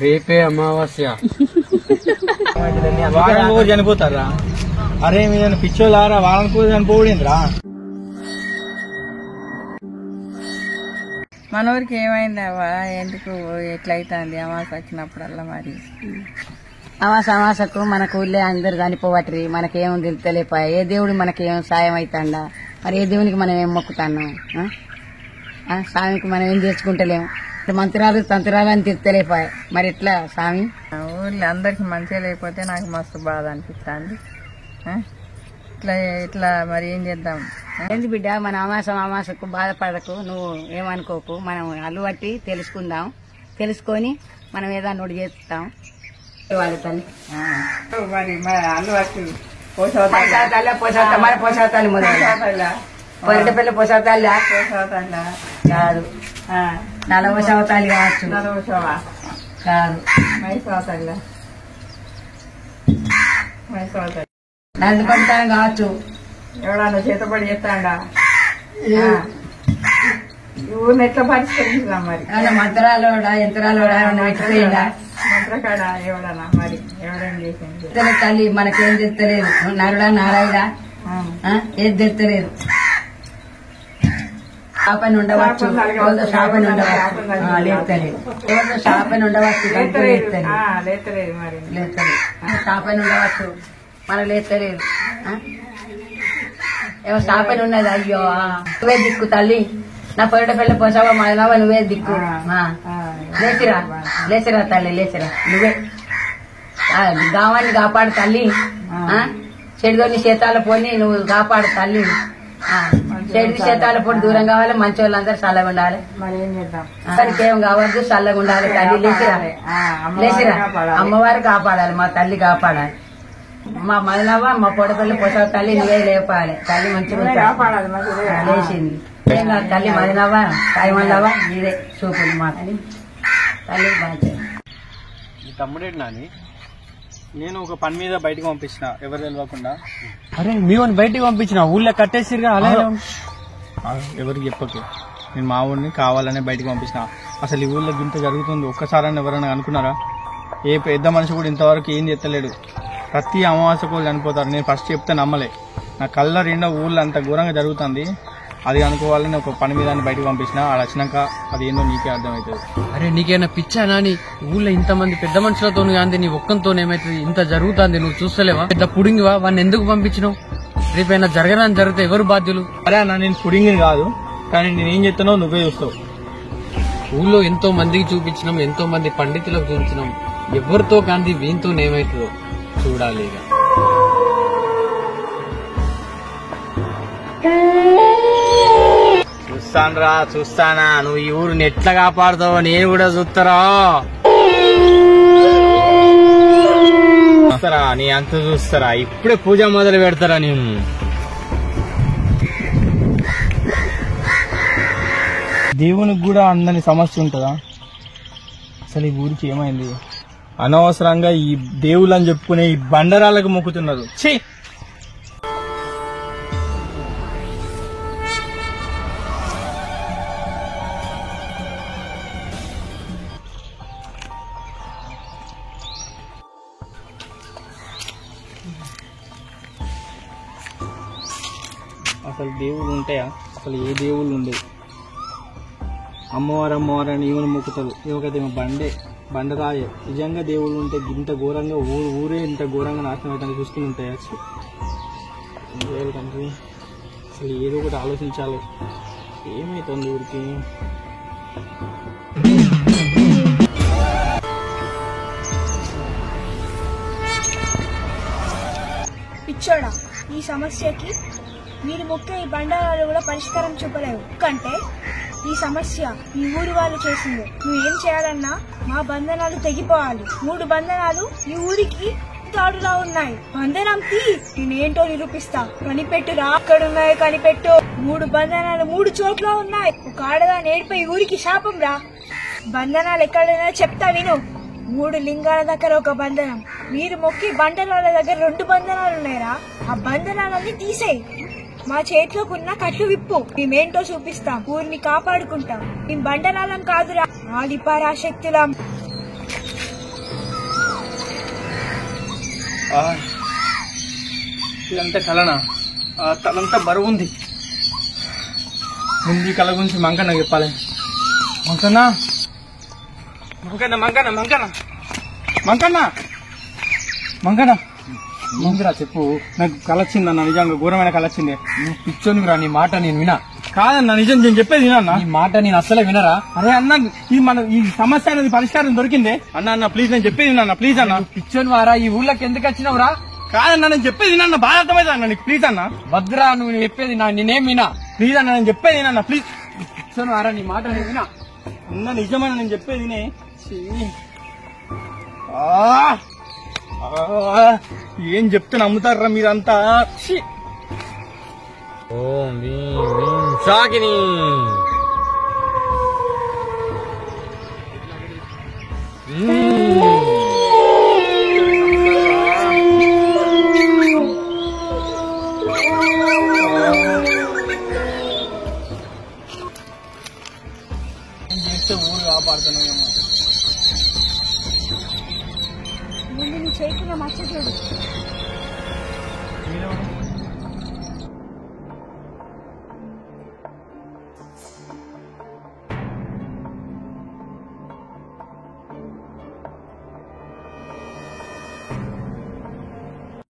రేపే అమావాస్య. చనిపోతారా? అరే మీరు పిచ్చోళ్ళారా? వాళ్ళని కూడా చనిపోడిందిరా. మన ఊరికి ఏమైందా? ఎందుకు ఎట్లయితుంది అమాస వచ్చినప్పుడల్లా? మరి అమాసకు మనకు ఊళ్ళే అందరు చనిపోవట్రి, మనకేం తెలుస్తలేపా. ఏ దేవుడు మనకేం సాయం అవుతాడా? మరి ఏ దేవునికి మనం ఏం మొక్కుతాను? స్వామికి మనం ఏం తెచ్చుకుంటలేము. మంత్రాలు తంత్రాలు అని తెలుస్తలేపా. మరి ఎట్లా స్వామి? ఊళ్ళో అందరికి మంచిగా లేకపోతే నాకు మస్తు బాధ అనిపిస్తుంది. ఇట్లా ఇట్లా మరి ఏం చేద్దాం? ఏంది బిడ్డ, మన అమాసకు బాధపడకు, నువ్వు ఏమనుకోకు. మనం అల్లు పట్టి తెలుసుకుందాం, తెలుసుకొని మనం ఏదైనా నోటి చేస్తాం. వాళ్ళ తల్లి మరి అల్లు వచ్చి మరి పోషాతాలి పొరటిపల్లి పోషాతాలి కాదు, నలవశవతాలి కావచ్చు కాదు, నందుకుంటాను కావచ్చు. ఎవడన్నా చేతపడి చేస్తాడా? ఈ ఊరిని ఎట్లా పరిష్కరించుదాం మరి? మంత్రాలోడా యంత్రాలోడా పెట్టిపోయిందా? మంత్రకాడ ఎవడన్నా మరి ఎవడన్నా చేసింది? తల్లి మనకేం తెస్తలేదు. నరుడా నారాయణ ఏది తెస్తలేదు. శాపని ఉండవచ్చు, శాపని ఉండవచ్చు, లేస్తలేదు. శాపని ఉండవచ్చు, లేతలేదు. మరి లేస్తలేదు. శాపని ఉండవచ్చు, మనకు లేస్తలేదు. ఏమో శాపని ఉన్నది. అయ్యో నువ్వే దిక్కు తల్లి, నా పొరటపల్లి పోసావా మాయలావా, నువ్వే దిక్కు. లేచిరా లేచిరా తల్లి, లేచిరా. నువ్వే గావాన్ని కాపాడు తల్లి. చెడుగొని శేతాల పోని నువ్వు కాపాడు తల్లి. చెడు శేతాల పోటీ దూరం కావాలి, మంచి వాళ్ళందరూ చల్లగా ఉండాలి. మరి ఏం చేద్దాం? తనకి ఏం కావద్దు, చల్లగా ఉండాలి తల్లి. లేచిరా లేచిరా. అమ్మవారు కాపాడాలి, మా తల్లి కాపాడాలి. మా మదనవ్వ మా పొడపల్లి పోసావు తల్లి, నువ్వే లేపాలి తల్లి. మంచిగా లేచింది ఏం కాదు తల్లి. మదనవ్వ సాయమల్లవ్వ ఇదే చూపులు మా తల్లి. తల్లి బాగా. ఈ తమ్ముడేంటి నాని? నేను ఒక పని మీద బయటకు పంపించిన, ఎవరు తెలియకుండా. అరే మీ బయటికి పంపించిన, ఊళ్ళో కట్టేసిరుగా. అలా ఎవరికి చెప్పకు, నేను మా ఊరిని కావాలనే బయటకు పంపించిన. అసలు ఈ ఊళ్ళో ఇంత జరుగుతుంది ఒక్కసారని ఎవరైనా అనుకున్నారా? ఏ పెద్ద మనిషి కూడా ఇంతవరకు ఏం చెప్తలేడు. ప్రతి అమావాస్యకు చనిపోతారు. నేను ఫస్ట్ చెప్తే నమ్మలే. నా కళ్ళ రెండో ఊళ్ళో అంత ఘోరంగా జరుగుతుంది. అది అనుకోవాలని ఒక పని మీద బయటకు పంపించిన. అది వచ్చినాక అది ఏందో నీకే అర్థమవుతుంది. అరే నీకేనా పిచ్చా నాని? ఊళ్ళో ఇంతమంది పెద్ద మనుషులతో కాంది, నీ ఒక్కంతో ఏమైతుంది? ఇంత జరుగుతుంది, నువ్వు చూస్తలేవా? పెద్ద పుడింగివా? వాడిని ఎందుకు పంపించినావు? రేపైనా జరగడానికి జరిగితే ఎవరు బాధ్యులు? అరే అన్న, నేను పుడింగిని కాదు, కానీ నేనేం చెప్తానో నువ్వే చూస్తావు. ఊళ్ళో ఎంతో మందికి చూపించినాం, ఎంతో మంది పండితులకు చూపించినాం. ఎవరితో కాంది వీనితో ఏమైతుందో చూడాలి. చూస్తానరా, చూస్తానా. నువ్వు ఈ ఊరిని ఎట్లా కాపాడుతావో నేను కూడా చూస్తారా. చూస్తారా, నీ అంత చూస్తారా. ఇప్పుడే పూజ మొదలు పెడతారా నేను. దేవునికి కూడా అందని సమస్య ఉంటుందా? అసలు ఈ ఊరికి ఏమైంది? అనవసరంగా ఈ దేవుళ్ళు అని చెప్పుకునే ఈ బండరాలకు మొక్కుతున్నారు. ఛీ! అసలు దేవుళ్ళు ఉంటాయా? అసలు ఏ దేవుళ్ళు ఉండేవి? అమ్మవారు అమ్మవారు అని ఈమెను మొక్కుతారు. ఏమకైతే బండరాయే. నిజంగా దేవుళ్ళు ఉంటే ఇంత ఘోరంగా ఊరే ఇంత ఘోరంగా నాశనం అయితే చూసుకుని ఉంటాయా? అసలు ఏదో ఒకటి ఆలోచించాలి. ఏమైతుంది ఊరికి? పిచ్చోడా, ఈ సమస్యకి మీరు మొక్కే ఈ బండారాలు కూడా పరిష్కారం చూపలేవు. ఎందుకంటే ఈ సమస్య ఈ ఊరి వాళ్ళు చేసింది. నువ్వేం చేయాలన్నా మా బంధనాలు తెగిపోవాలి. 3 బంధనాలు ఈ ఊరికి తాడులా ఉన్నాయి. బంధనం తీ, నేనేంటో నిరూపిస్తా. కనిపెట్టురా, అక్కడున్నాయి కనిపెట్టు. 3 బంధనాలు 3 చోట్ల ఉన్నాయి. ఒక ఆడదా నేర్పై ఊరికి శాపం రా. బంధనాలు ఎక్కడైనా చెప్తా విను. 3 లింగాల దగ్గర ఒక బంధనం, మీరు మొక్కి బండరాల దగ్గర 2 బంధనాలు ఉన్నాయిరా. ఆ బంధనాలన్నీ తీసేయి. మా చేతిలోకున్న కట్లు విప్పు. మేమేంటో చూపిస్తాం. ఊరిని కాపాడుకుంటాం. మేము బండరాలం కాదురా, ఆదిపరాశక్తులం. ఇదంతా కలనా? తలంతా బరువు ఉంది. ముందు ఈ కళ గురించి మంకన్న చెప్పాలి. మంకన్న మంకన్న మంకన్న మంకన్న మంకన్న మంకన్న ముందురా చెప్పు. నాకు కళ వచ్చిందన్న, నిజంగా ఘోరమైన కళ వచ్చింది. నువ్వు పిచ్చోని రా, నీ మాట నేను వినా. కాదన్నా, నిజం నేను చెప్పేది వినన్నా. నీ మాట నేను అస్సలే వినరా. అరే అన్న, ఈ సమస్య అనేది పరిష్కారం దొరికింది అన్న. ప్లీజ్ నేను చెప్పేది వినన్నా, ప్లీజ్ అన్న. పిచ్చోని వారా, ఈ ఊళ్ళకి ఎందుకు వచ్చినావురా? కాదన్నా, నేను చెప్పేది వినన్నా, బాగా అర్థమైంది అన్న నీకు. ప్లీజ్ అన్న. వద్దురా, నువ్వు చెప్పేది నేనేం వినా. ప్లీజ్ అన్న, నేను చెప్పేది వినన్నా, ప్లీజ్. పిచ్చోని వారా, నీ మాట నేను వినా. అన్న నిజమన్నా, నేను చెప్పేది వినే. ఏం చెప్తే నమ్ముతారా మీరంతా? ఓం భీం భీం సాకిని. చేస్తే ఊరు కాపాడుతున్నాము. ముందు నీ చేతున్న మచ్చ చూడు. మీరెవరు?